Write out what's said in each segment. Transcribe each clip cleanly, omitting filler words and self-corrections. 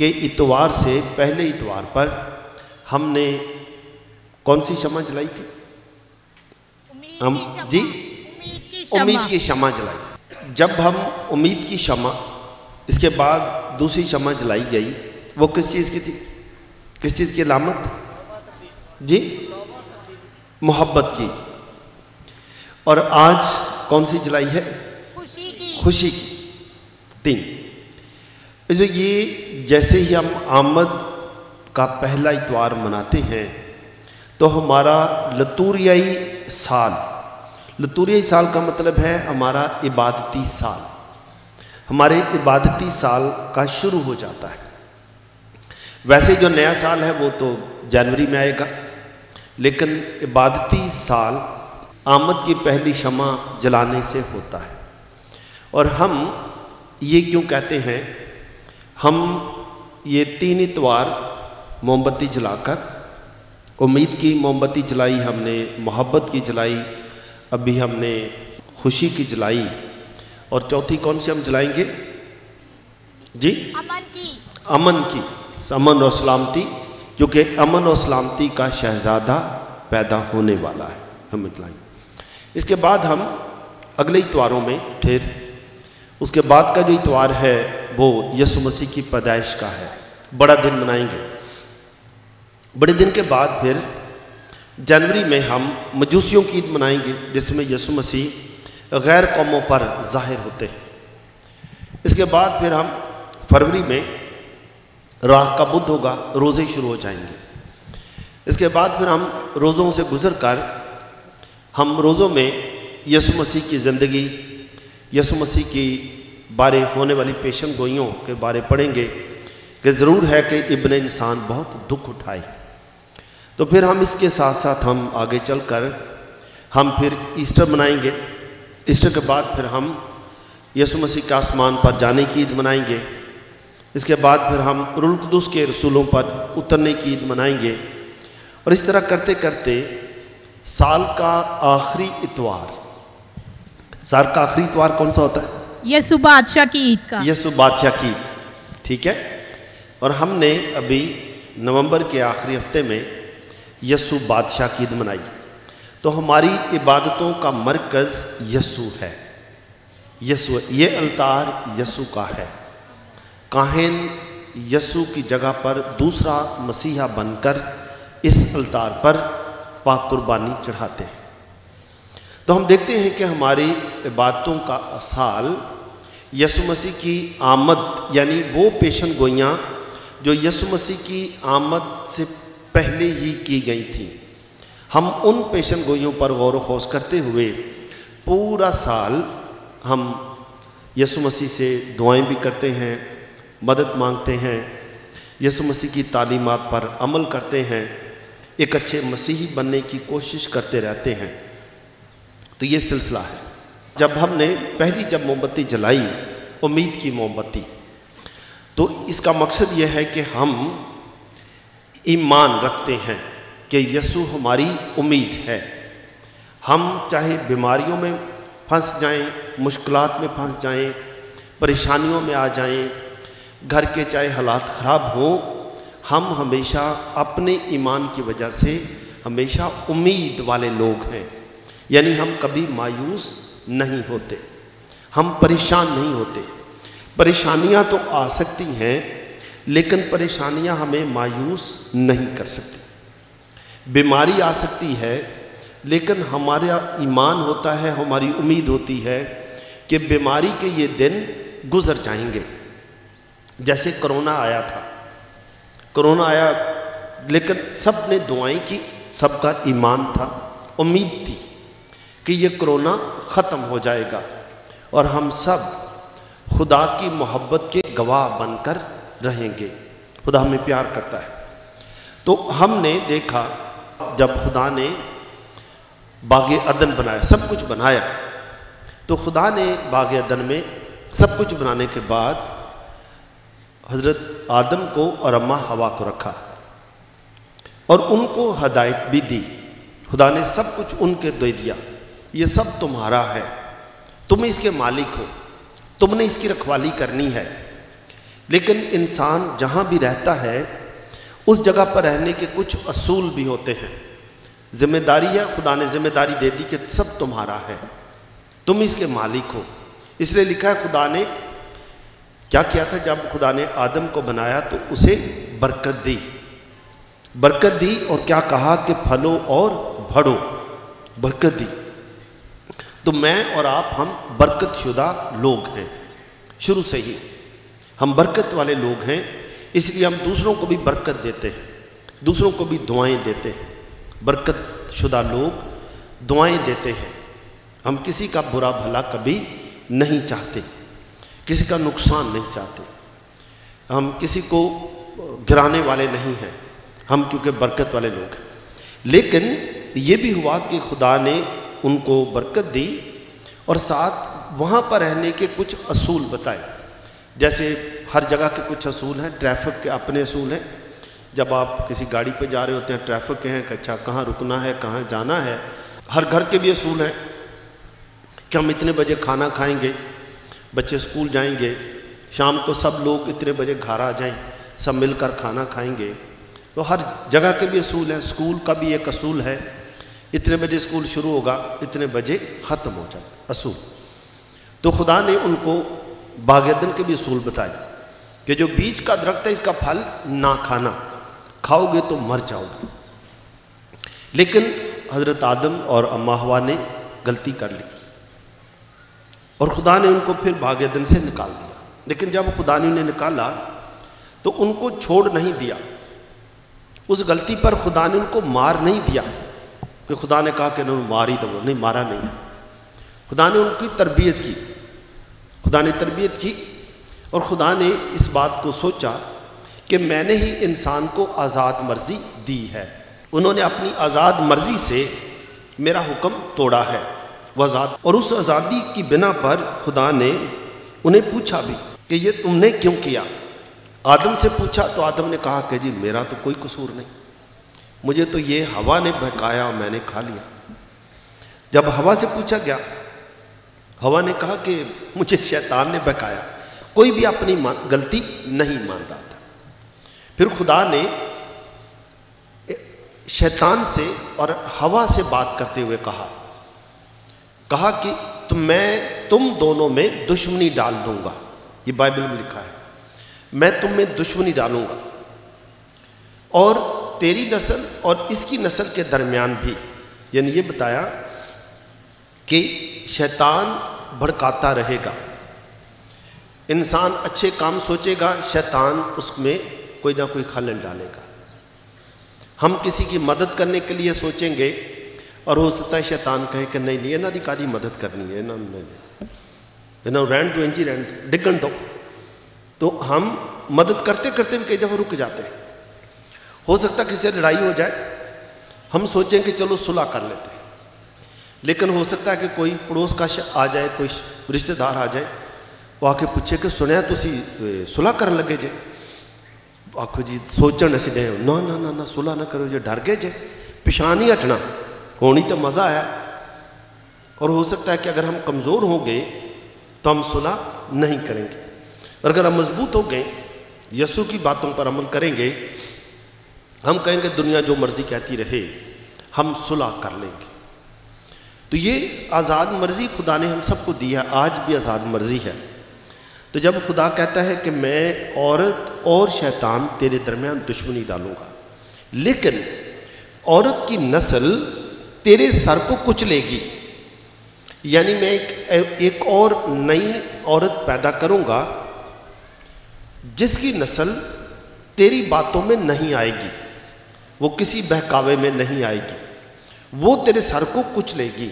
کہ اتوار سے پہلے اتوار پر ہم نے کون سی شمع جلائی تھی؟ جی امید کی شمع جلائی. جب ہم امید کی شمع، اس کے بعد دوسری شمع جلائی گئی، وہ کس چیز کی تھی؟ کس چیز کی علامت؟ جی محبت کی. اور آج کون سی جلائی ہے؟ خوشی کی. 3. یہ جیسے ہی ہم آمد کا پہلا اتوار مناتے ہیں تو ہمارا لتوریائی سال، لتوریائی سال کا مطلب ہے ہمارا عبادتی سال، ہمارے عبادتی سال کا شروع ہو جاتا ہے. ویسے جو نیا سال ہے وہ تو جنوری میں آئے گا، لیکن عبادتی سال آمد کی پہلی شمع جلانے سے ہوتا ہے. اور ہم یہ کیوں کہتے ہیں؟ ہم یہ 3 اتوار موم بتی جلا کر، امید کی موم بتی جلائی، ہم نے محبت کی جلائی، ابھی ہم نے خوشی کی جلائی، اور چوتھی کون سی ہم جلائیں گے؟ جی امن کی، امن اور سلامتی، کیونکہ امن اور سلامتی کا شہزادہ پیدا ہونے والا ہے، ہم جلائیں. اس کے بعد ہم اگلے اتواروں میں پھر اس کے بعد کا جو اتوار ہے وہ یسوع مسیح کی پیدائش کا ہے، بڑا دن منائیں گے. بڑے دن کے بعد پھر جنوری میں ہم مجوسیوں کی عید منائیں گے، جس میں یسوع مسیح غیر قوموں پر ظاہر ہوتے ہیں. اس کے بعد پھر ہم فروری میں راہ کا بدھ ہوگا، روزے شروع ہو جائیں گے. اس کے بعد پھر ہم روزوں سے گزر کر ہم روزوں میں یسوع مسیح کی زندگی، یسوع مسیح کی بارے ہونے والی پیشن گوئیوں کے بارے پڑھیں گے کہ ضرور ہے کہ ابن انسان بہت دکھ اٹھائے. تو پھر ہم اس کے ساتھ ساتھ ہم آگے چل کر ہم پھر ایسٹر منائیں گے. ایسٹر کے بعد پھر ہم یسوع مسیح کے آسمان پر جانے کی عید منائیں گے. اس کے بعد پھر ہم روح القدس کے رسولوں پر اترنے کی عید منائیں گے. اور اس طرح کرتے کرتے سال کا آخری اتوار، سال کا آخری اتوار کون سا ہوتا ہے؟ یسوع بادشاہ کی عید کا. یسوع بادشاہ کی عید، ٹھیک ہے. اور ہم نے ابھی نومبر کے آخری ہفتے میں یسوع بادشاہ کی عید منائی. تو ہماری عبادتوں کا مرکز یسوع ہے. یسوع، یہ التار یسوع کا ہے. کاہن یسوع کی جگہ پر دوسرا مسیحا بن کر اس التار پر پاک قربانی چڑھاتے ہیں. تو ہم دیکھتے ہیں کہ ہماری عبادتوں کا سال یسوع مسیح کی آمد، یعنی وہ پیشن گوئیاں جو یسوع مسیح کی آمد سے پہلے ہی کی گئی تھیں، ہم ان پیشن گوئیوں پر غور و خوض کرتے ہوئے پورا سال ہم یسوع مسیح سے دعائیں بھی کرتے ہیں، مدد مانگتے ہیں، یسوع مسیح کی تعلیمات پر عمل کرتے ہیں، ایک اچھے مسیحی بننے کی کوشش کرتے رہتے ہیں. تو یہ سلسلہ ہے. جب ہم نے پہلی جب موم بتی جلائی، امید کی موم بتی، تو اس کا مقصد یہ ہے کہ ہم ایمان رکھتے ہیں کہ یسوع ہماری امید ہے. ہم چاہے بیماریوں میں پھنس جائیں، مشکلات میں پھنس جائیں، پریشانیوں میں آ جائیں، گھر کے چاہے حالات خراب ہوں، ہم ہمیشہ اپنے ایمان کی وجہ سے ہمیشہ امید والے لوگ ہیں. یعنی ہم کبھی مایوس نہیں ہوتے، ہم پریشان نہیں ہوتے. پریشانیاں تو آ سکتی ہیں لیکن پریشانیاں ہمیں مایوس نہیں کر سکتی. بیماری آ سکتی ہے لیکن ہمارا ایمان ہوتا ہے، ہماری امید ہوتی ہے کہ بیماری کے یہ دن گزر جائیں گے. جیسے کرونا آیا تھا، کرونا آیا لیکن سب نے دعائیں کی، سب کا ایمان تھا، امید تھی کہ یہ کرونا ختم ہو جائے گا اور ہم سب خدا کی محبت کے گواہ بن کر رہیں گے. خدا ہمیں پیار کرتا ہے. تو ہم نے دیکھا جب خدا نے باغ عدن بنایا، سب کچھ بنایا، تو خدا نے باغ عدن میں سب کچھ بنانے کے بعد حضرت آدم کو اور اماں حوا کو رکھا اور ان کو ہدایت بھی دی. خدا نے سب کچھ ان کے دے دیا، یہ سب تمہارا ہے، تم اس کے مالک ہو، تم نے اس کی رکھوالی کرنی ہے. لیکن انسان جہاں بھی رہتا ہے اس جگہ پر رہنے کے کچھ اصول بھی ہوتے ہیں. ذمہ داری ہے، خدا نے ذمہ داری دے دی کہ سب تمہارا ہے، تم اس کے مالک ہو. اس لیے لکھا ہے خدا نے کیا کیا تھا، جب خدا نے آدم کو بنایا تو اسے برکت دی اور کیا کہا کہ پھلو اور بڑھو، برکت دی. تو میں اور آپ ہم برکت شدہ لوگ ہیں، شروع سے ہی ہم برکت والے لوگ ہیں. اس لیے ہم دوسروں کو بھی برکت دیتے ہیں، دوسروں کو بھی دعائیں دیتے ہیں. برکت شدہ لوگ دعائیں دیتے ہیں. ہم کسی کا برا بھلا کبھی نہیں چاہتے، کسی کا نقصان نہیں چاہتے. ہم کسی کو گرانے والے نہیں ہیں ہم، کیونکہ برکت والے لوگ ہیں. لیکن یہ بھی ہوا کہ خدا نے ان کو برکت دی اور ساتھ وہاں پر رہنے کے کچھ اصول بتائے. جیسے ہر جگہ کے کچھ اصول ہیں، ٹریفک کے اپنے اصول ہیں. جب آپ کسی گاڑی پہ جا رہے ہوتے ہیں ٹریفک کے ہیں کہ اچھا کہاں رکنا ہے، کہاں جانا ہے. ہر گھر کے بھی اصول ہیں کہ ہم اتنے بجے کھانا کھائیں گے، بچے اسکول جائیں گے، شام کو سب لوگ اتنے بجے گھر آ جائیں، سب مل کر کھانا کھائیں گے. تو ہر جگہ کے بھی اصول ہیں. اسکول کا بھی ایک اصول ہے، اتنے بجے اسکول شروع ہوگا، اتنے بجے ختم ہو جائے، اصول. تو خدا نے ان کو باغ عدن کے بھی اصول بتائے کہ جو بیج کا درخت ہے اس کا پھل نہ کھانا، کھاؤ گے تو مر جاؤ گے. لیکن حضرت آدم اور اماں ہوا نے غلطی کر لی اور خدا نے ان کو پھر باغ عدن سے نکال دیا. لیکن جب خدا نے انہیں نکالا تو ان کو چھوڑ نہیں دیا. اس غلطی پر خدا نے ان کو مار نہیں دیا کہ خدا نے کہا کہ انہوں نے مار ہی دو، نہیں، مارا نہیں ہے. خدا نے ان کی تربیت کی، خدا نے تربیت کی اور خدا نے اس بات کو سوچا کہ میں نے ہی انسان کو آزاد مرضی دی ہے. انہوں نے اپنی آزاد مرضی سے میرا حکم توڑا ہے، وہ آزاد. اور اس آزادی کی بنا پر خدا نے انہیں پوچھا بھی کہ یہ تم نے کیوں کیا. آدم سے پوچھا تو آدم نے کہا کہ جی میرا تو کوئی قصور نہیں، مجھے تو یہ ہوا نے بہکایا اور میں نے کھا لیا. جب ہوا سے پوچھا گیا، ہوا نے کہا کہ مجھے شیطان نے بہکایا، کوئی بھی اپنی غلطی نہیں مان رہا تھا. پھر خدا نے شیطان سے اور ہوا سے بات کرتے ہوئے کہا کہ میں تم دونوں میں دشمنی ڈال دوں گا. یہ بائبل میں لکھا ہے، میں تم میں دشمنی ڈالوں گا اور تیری نسل اور اس کی نسل کے درمیان بھی. یعنی یہ بتایا کہ شیطان بھڑکاتا رہے گا. انسان اچھے کام سوچے گا، شیطان اس میں کوئی نہ کوئی خلل ڈالے گا. ہم کسی کی مدد کرنے کے لیے سوچیں گے اور ہو سکتا ہے شیطان کہے کہ نہیں نہیں انہاں دی کادی مدد کرنی ہے، انہاں رہن دو، انجی رہن دو، ڈگن دو. تو ہم مدد کرتے کرتے بھی کئی دفعہ رک جاتے ہیں. ہو سکتا ہے کسی سے لڑائی ہو جائے، ہم سوچیں کہ چلو صلح کر لیتے ہیں. لیکن ہو سکتا ہے کہ کوئی پڑوس کا آ جائے، کوئی رشتہ دار آ جائے، وہ آ کے پوچھے کہ سنیا تسی صلح کرن لگے جے. آخو جی سوچن اسی دے نہ نہ نہ نہ صلح نہ کرو جے، ڈر گئے جے، پیچھے نہیں ہٹنا، ہونی تو مزہ آیا. اور ہو سکتا ہے کہ اگر ہم کمزور ہوں گے تو ہم صلح نہیں کریں گے، اور اگر ہم مضبوط ہو گئے، یسوع کی باتوں پر عمل کریں گے، ہم کہیں گے دنیا جو مرضی کہتی رہے، ہم صلح کر لیں گے. تو یہ آزاد مرضی خدا نے ہم سب کو دی ہے، آج بھی آزاد مرضی ہے. تو جب خدا کہتا ہے کہ میں عورت اور شیطان تیرے درمیان دشمنی ڈالوں گا، لیکن عورت کی نسل تیرے سر کو کچلے گی، یعنی میں ایک اور نئی عورت پیدا کروں گا جس کی نسل تیری باتوں میں نہیں آئے گی، وہ کسی بہکاوے میں نہیں آئے گی، وہ تیرے سر کو کچلے گی.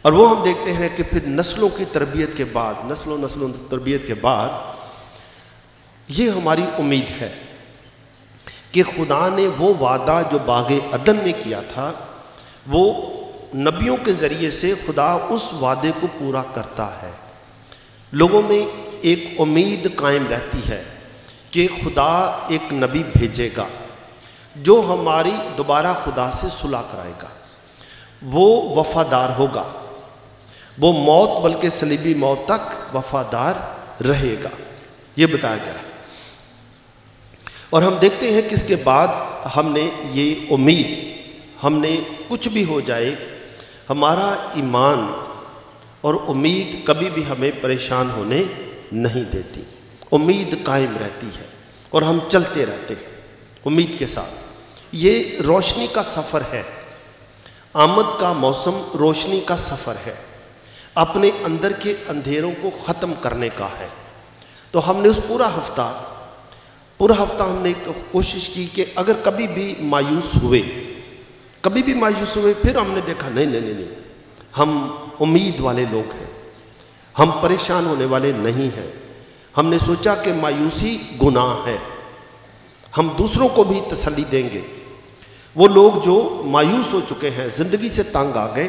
اور وہ ہم دیکھتے ہیں کہ پھر نسلوں کی تربیت کے بعد، نسلوں تربیت کے بعد یہ ہماری امید ہے کہ خدا نے وہ وعدہ جو باغ عدن میں کیا تھا، وہ نبیوں کے ذریعے سے خدا اس وعدے کو پورا کرتا ہے. لوگوں میں ایک امید قائم رہتی ہے کہ خدا ایک نبی بھیجے گا جو ہماری دوبارہ خدا سے صلح کرائے گا، وہ وفادار ہوگا، وہ موت بلکہ صلیبی موت تک وفادار رہے گا. یہ بتایا گیا ہے. اور ہم دیکھتے ہیں کہ اس کے بعد ہم نے یہ امید، ہم نے کچھ بھی ہو جائے، ہمارا ایمان اور امید کبھی بھی ہمیں پریشان ہونے نہیں دیتی، امید قائم رہتی ہے اور ہم چلتے رہتے ہیں امید کے ساتھ۔ یہ روشنی کا سفر ہے، آمد کا موسم روشنی کا سفر ہے، اپنے اندر کے اندھیروں کو ختم کرنے کا ہے۔ تو ہم نے اس پورا ہفتہ ہم نے کوشش کی کہ اگر کبھی بھی مایوس ہوئے، پھر ہم نے دیکھا نہیں، ہم امید والے لوگ ہیں، ہم پریشان ہونے والے نہیں ہیں۔ ہم نے سوچا کہ مایوسی گناہ ہے، ہم دوسروں کو بھی تسلی دیں گے۔ وہ لوگ جو مایوس ہو چکے ہیں، زندگی سے تنگ آ گئے،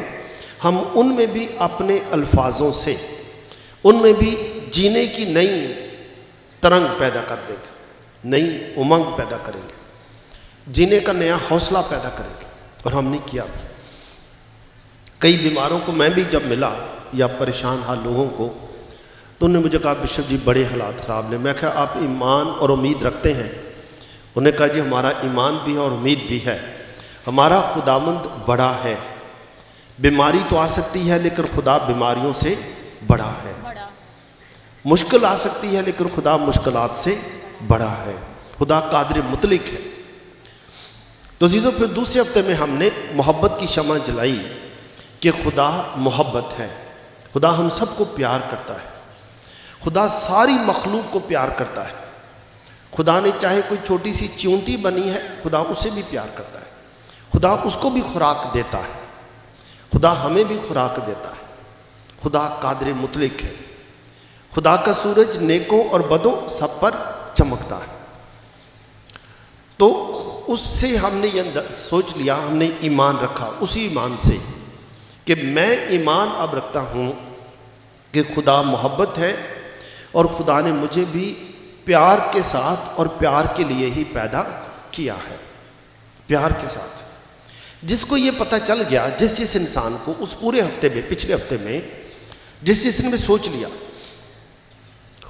ہم ان میں بھی اپنے الفاظوں سے ان میں بھی جینے کی نئی ترنگ پیدا کر دیں گے، نئی امنگ پیدا کریں گے، جینے کا نیا حوصلہ پیدا کریں گے۔ اور ہم نے کیا بھی۔ کئی بیماروں کو میں بھی جب ملا یا پریشان حال لوگوں کو، تو انہوں نے مجھے کہا بشپ جی بڑے حالات خراب نے۔ میں کہا آپ ایمان اور امید رکھتے ہیں؟ انہوں نے کہا جی ہمارا ایمان بھی ہے اور امید بھی ہے، ہمارا خداوند بڑا ہے۔ بیماری تو آ سکتی ہے لیکن خدا بیماریوں سے بڑا ہے، مشکل آ سکتی ہے لیکن خدا مشکلات سے بڑا ہے، خدا قادر مطلق ہے۔ تو عزیزو پھر دوسرے ہفتے میں ہم نے محبت کی شمع جلائی کہ خدا محبت ہے، خدا ہم سب کو پیار کرتا ہے، خدا ساری مخلوق کو پیار کرتا ہے۔ خدا نے چاہے کوئی چھوٹی سی چیونٹی بنی ہے، خدا اسے بھی پیار کرتا ہے، خدا اس کو بھی خوراک دیتا ہے، خدا ہمیں بھی خوراک دیتا ہے۔ خدا قادر مطلق ہے، خدا کا سورج نیکوں اور بدوں سب پر چمکتا ہے۔ تو اس سے ہم نے یہ سوچ لیا، ہم نے ایمان رکھا اسی ایمان سے کہ میں ایمان اب رکھتا ہوں کہ خدا محبت ہے اور خدا نے مجھے بھی پیار کے ساتھ اور پیار کے لیے ہی پیدا کیا ہے، پیار کے ساتھ۔ جس کو یہ پتہ چل گیا، جس انسان کو اس پورے ہفتے میں، پچھلے ہفتے میں جس نے سوچ لیا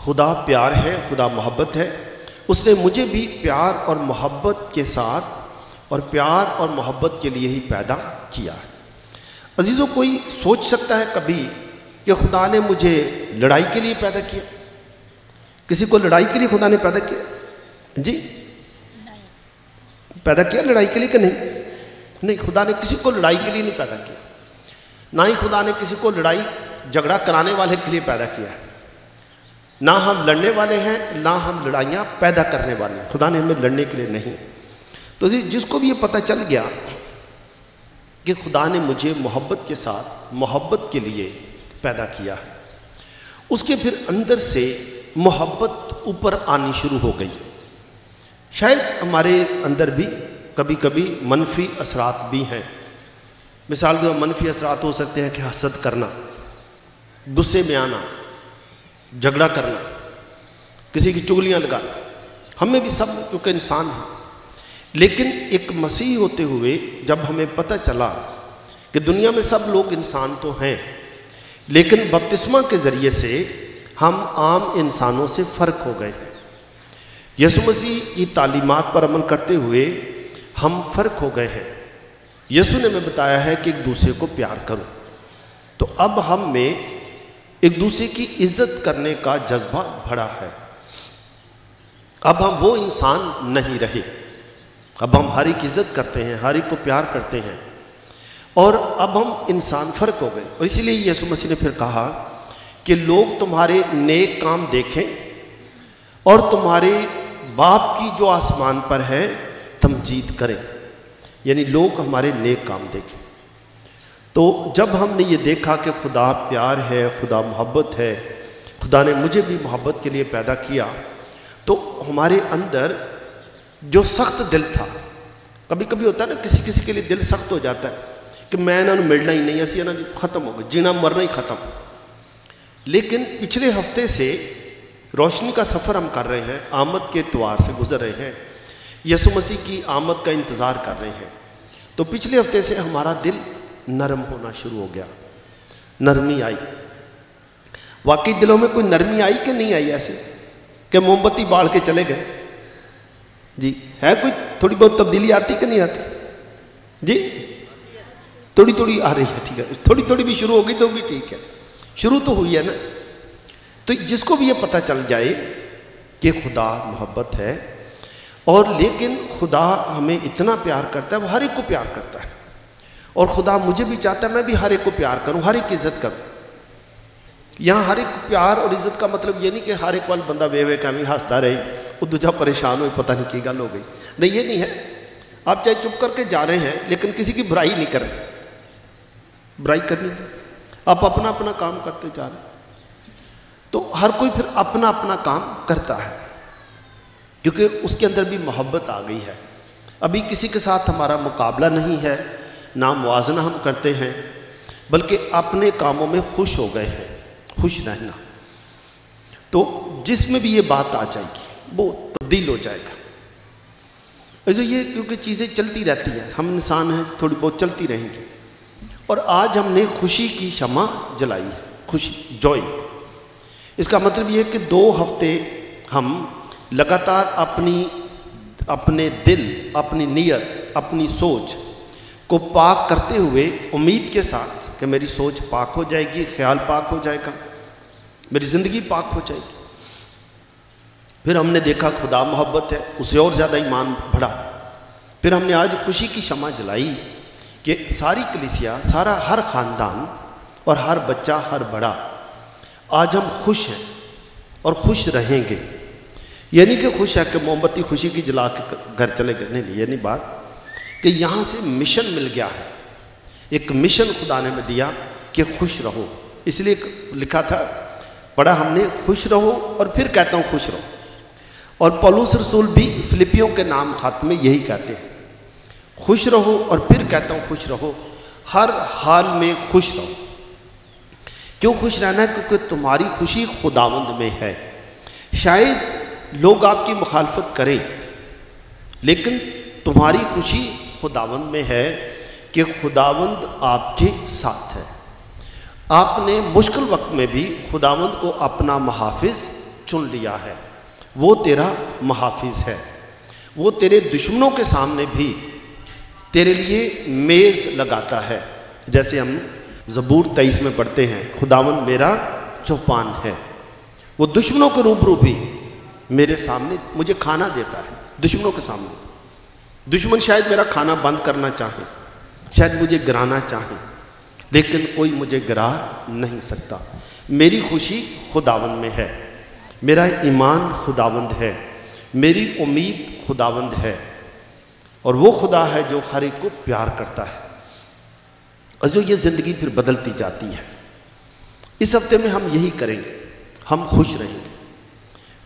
خدا پیار ہے، خدا محبت ہے، اس نے مجھے بھی پیار اور محبت کے ساتھ اور پیار اور محبت کے لیے ہی پیدا کیا ہے۔ عزیزو کوئی سوچ سکتا ہے کبھی کہ خدا نے مجھے لڑائی کے لیے پیدا کیا؟ کسی کو لڑائی کے لیے خدا نے پیدا کیا؟ جی پیدا کیا لڑائی کے لیے کہ نہیں، خدا نے کسی کو لڑائی کے لیے نہیں پیدا کیا، نہ ہی خدا نے کسی کو لڑائی جھگڑا کرانے والے کے لیے پیدا کیا ہے۔ نہ ہم لڑنے والے ہیں، نہ ہم لڑائیاں پیدا کرنے والے ہیں، خدا نے ہمیں لڑنے کے لیے نہیں۔ تو جس کو بھی یہ پتہ چل گیا کہ خدا نے مجھے محبت کے ساتھ محبت کے لیے پیدا کیا ہے، اس کے پھر اندر سے محبت اوپر آنی شروع ہو گئی۔ شاید ہمارے اندر بھی کبھی کبھی منفی اثرات بھی ہیں۔ مثال کے منفی اثرات ہو سکتے ہیں کہ حسد کرنا، غصے میں آنا، جھگڑا کرنا، کسی کی چغلیاں لگانا، ہمیں بھی سب کیونکہ انسان ہیں۔ لیکن ایک مسیح ہوتے ہوئے جب ہمیں پتہ چلا کہ دنیا میں سب لوگ انسان تو ہیں، لیکن بپتسمہ کے ذریعے سے ہم عام انسانوں سے فرق ہو گئے ہیں۔ یسوع مسیح کی تعلیمات پر عمل کرتے ہوئے ہم فرق ہو گئے ہیں۔ یسوع نے ہمیں بتایا ہے کہ ایک دوسرے کو پیار کرو، تو اب ہم میں ایک دوسرے کی عزت کرنے کا جذبہ بڑھا ہے۔ اب ہم وہ انسان نہیں رہے، اب ہم ہر ایک عزت کرتے ہیں، ہر ایک کو پیار کرتے ہیں، اور اب ہم انسان فرق ہو گئے۔ اور اسی لیے یسوع مسیح نے پھر کہا کہ لوگ تمہارے نیک کام دیکھیں اور تمہارے باپ کی جو آسمان پر ہے تمجید کریں، یعنی لوگ ہمارے نیک کام دیکھیں۔ تو جب ہم نے یہ دیکھا کہ خدا پیار ہے، خدا محبت ہے، خدا نے مجھے بھی محبت کے لیے پیدا کیا، تو ہمارے اندر جو سخت دل تھا، کبھی کبھی ہوتا ہے نا کسی کے لیے دل سخت ہو جاتا ہے کہ میں انہوں نے ملنا ہی نہیں، ایسی ہے نا ختم ہو گئی، جینا مرنا ہی ختم۔ لیکن پچھلے ہفتے سے روشنی کا سفر ہم کر رہے ہیں، آمد کے اتوار سے گزر رہے ہیں، یسوع مسیح کی آمد کا انتظار کر رہے ہیں۔ تو پچھلے ہفتے سے ہمارا دل نرم ہونا شروع ہو گیا، نرمی آئی۔ واقعی دلوں میں کوئی نرمی آئی کہ نہیں آئی؟ ایسے کہ موم بتی بال کے چلے گئے؟ جی ہے کوئی تھوڑی بہت تبدیلی آتی کہ نہیں آتی؟ جی تھوڑی تھوڑی آ رہی ہے، ٹھیک ہے، تھوڑی تھوڑی بھی شروع ہوگی تو بھی ٹھیک ہے، شروع تو ہوئی ہے نا۔ تو جس کو بھی یہ پتہ چل جائے کہ خدا محبت ہے، اور لیکن خدا ہمیں اتنا پیار کرتا ہے، وہ ہر ایک کو پیار کرتا ہے، اور خدا مجھے بھی چاہتا ہے میں بھی ہر ایک کو پیار کروں، ہر ایک کی عزت کروں۔ یہاں ہر ایک پیار اور عزت کا مطلب یہ نہیں کہ ہر ایک وال بندہ وے کمی ہنستا رہے، وہ دوجا پریشان ہوئے پتہ نہیں کی گل ہو گئی، نہیں یہ نہیں ہے۔ آپ چاہے چپ کر کے جا رہے ہیں لیکن کسی کی برائی نہیں کر رہے، برائی کرنی نہیں، آپ اپنا اپنا کام کرتے جا رہے ہیں، تو ہر کوئی پھر اپنا اپنا کام کرتا ہے، کیونکہ اس کے اندر بھی محبت آ گئی ہے۔ ابھی کسی کے ساتھ ہمارا مقابلہ نہیں ہے، نہ موازنہ ہم کرتے ہیں، بلکہ اپنے کاموں میں خوش ہو گئے ہیں، خوش رہنا۔ تو جس میں بھی یہ بات آ جائے گی وہ تبدیل ہو جائے گا۔ ایسے یہ کیونکہ چیزیں چلتی رہتی ہیں، ہم انسان ہیں، تھوڑی بہت چلتی رہیں گی۔ اور آج ہم نے خوشی کی شمع جلائی ہے، خوشی، جوائے۔ اس کا مطلب یہ ہے کہ 2 ہفتے ہم لگاتار اپنے دل، اپنی نیت، اپنی سوچ کو پاک کرتے ہوئے امید کے ساتھ کہ میری سوچ پاک ہو جائے گی، خیال پاک ہو جائے گا، میری زندگی پاک ہو جائے گی۔ پھر ہم نے دیکھا خدا محبت ہے، اسے اور زیادہ ایمان بڑھا۔ پھر ہم نے آج خوشی کی شمع جلائی کہ ساری کلیسیا، سارا ہر خاندان اور ہر بچہ، ہر بڑا، آج ہم خوش ہیں اور خوش رہیں گے۔ یہ نہیں کہ خوش ہے کہ موم بتی خوشی کی جلا کے گھر چلے گئے، نہیں، یہ نہیں بات، کہ یہاں سے مشن مل گیا ہے، ایک مشن خدا نے میں دیا کہ خوش رہو۔ اس لیے لکھا تھا، پڑھا ہم نے، خوش رہو، اور پھر کہتا ہوں خوش رہو۔ اور پولس رسول بھی فلپیوں کے نام خط میں یہی کہتے ہیں، خوش رہو، اور پھر کہتا ہوں خوش رہو، ہر حال میں خوش رہو۔ کیوں خوش رہنا ہے؟ کیونکہ تمہاری خوشی خداوند میں ہے۔ شاید لوگ آپ کی مخالفت کریں، لیکن تمہاری خوشی خداوند میں ہے کہ خداوند آپ کے ساتھ ہے۔ آپ نے مشکل وقت میں بھی خداوند کو اپنا محافظ چن لیا ہے، وہ تیرا محافظ ہے، وہ تیرے دشمنوں کے سامنے بھی تیرے لیے میز لگاتا ہے۔ جیسے ہم زبور 23 میں پڑھتے ہیں، خداوند میرا چوپان ہے، وہ دشمنوں کے روبرو بھی میرے سامنے مجھے کھانا دیتا ہے، دشمنوں کے سامنے۔ دشمن شاید میرا کھانا بند کرنا چاہے، شاید مجھے گرانا چاہے، لیکن کوئی مجھے گرا نہیں سکتا۔ میری خوشی خداوند میں ہے، میرا ایمان خداوند ہے، میری امید خداوند ہے، اور وہ خدا ہے جو ہر ایک کو پیار کرتا ہے۔ عزیزو، یہ زندگی پھر بدلتی جاتی ہے۔ اس ہفتے میں ہم یہی کریں گے، ہم خوش رہیں گے،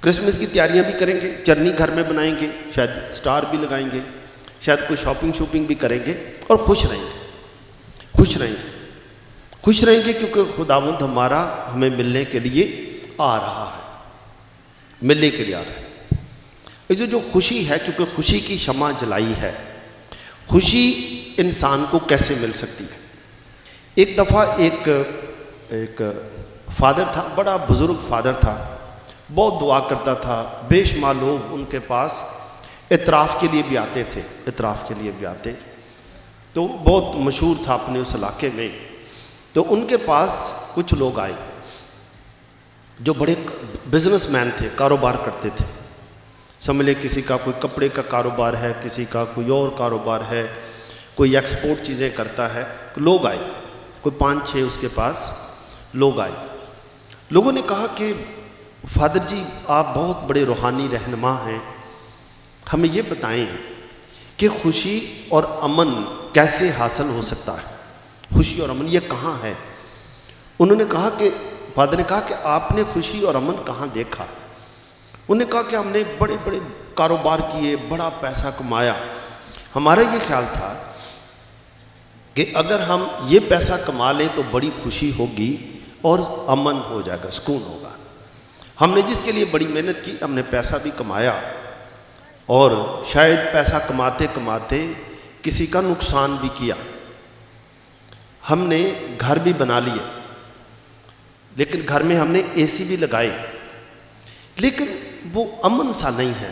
کرسمس کی تیاریاں بھی کریں گے، چرنی گھر میں بنائیں گے، شاید سٹار بھی لگائیں گے، شاید کوئی شاپنگ بھی کریں گے، اور خوش رہیں گے، خوش رہیں گے، خوش رہیں گے، کیونکہ خداوند ہمارا ہمیں ملنے کے لیے آ رہا ہے، ملنے کے لیے آ رہا ہے۔ جو خوشی ہے، کیونکہ خوشی کی شمع جلائی ہے، خوشی انسان کو کیسے مل سکتی ہے؟ ایک دفعہ ایک فادر تھا، بڑا بزرگ فادر تھا، بہت دعا کرتا تھا، بے شمار لوگ ان کے پاس اعتراف کے لیے بھی آتے تھے، اعتراف کے لیے بھی آتے، تو بہت مشہور تھا اپنے اس علاقے میں۔ تو ان کے پاس کچھ لوگ آئے جو بڑے بزنس مین تھے، کاروبار کرتے تھے، سمجھ لے کسی کا کوئی کپڑے کا کاروبار ہے، کسی کا کوئی اور کاروبار ہے، کوئی ایکسپورٹ چیزیں کرتا ہے۔ لوگ آئے، کوئی 5-6 اس کے پاس لوگ آئے۔ لوگوں نے کہا کہ فادر جی، آپ بہت بڑے روحانی رہنما ہیں، ہمیں یہ بتائیں کہ خوشی اور امن کیسے حاصل ہو سکتا ہے؟ خوشی اور امن یہ کہاں ہے؟ انہوں نے کہا کہ فادر نے کہا کہ آپ نے خوشی اور امن کہاں دیکھا؟ انہوں نے کہا کہ ہم نے بڑے بڑے کاروبار کیے، بڑا پیسہ کمایا، ہمارا یہ خیال تھا کہ اگر ہم یہ پیسہ کما لیں تو بڑی خوشی ہوگی اور امن ہو جائے گا، سکون ہوگا۔ ہم نے جس کے لیے بڑی محنت کی، ہم نے پیسہ بھی کمایا، اور شاید پیسہ کماتے کماتے کسی کا نقصان بھی کیا۔ ہم نے گھر بھی بنا لیے، لیکن گھر میں ہم نے اے سی بھی لگائے، لیکن وہ امن سا نہیں ہے۔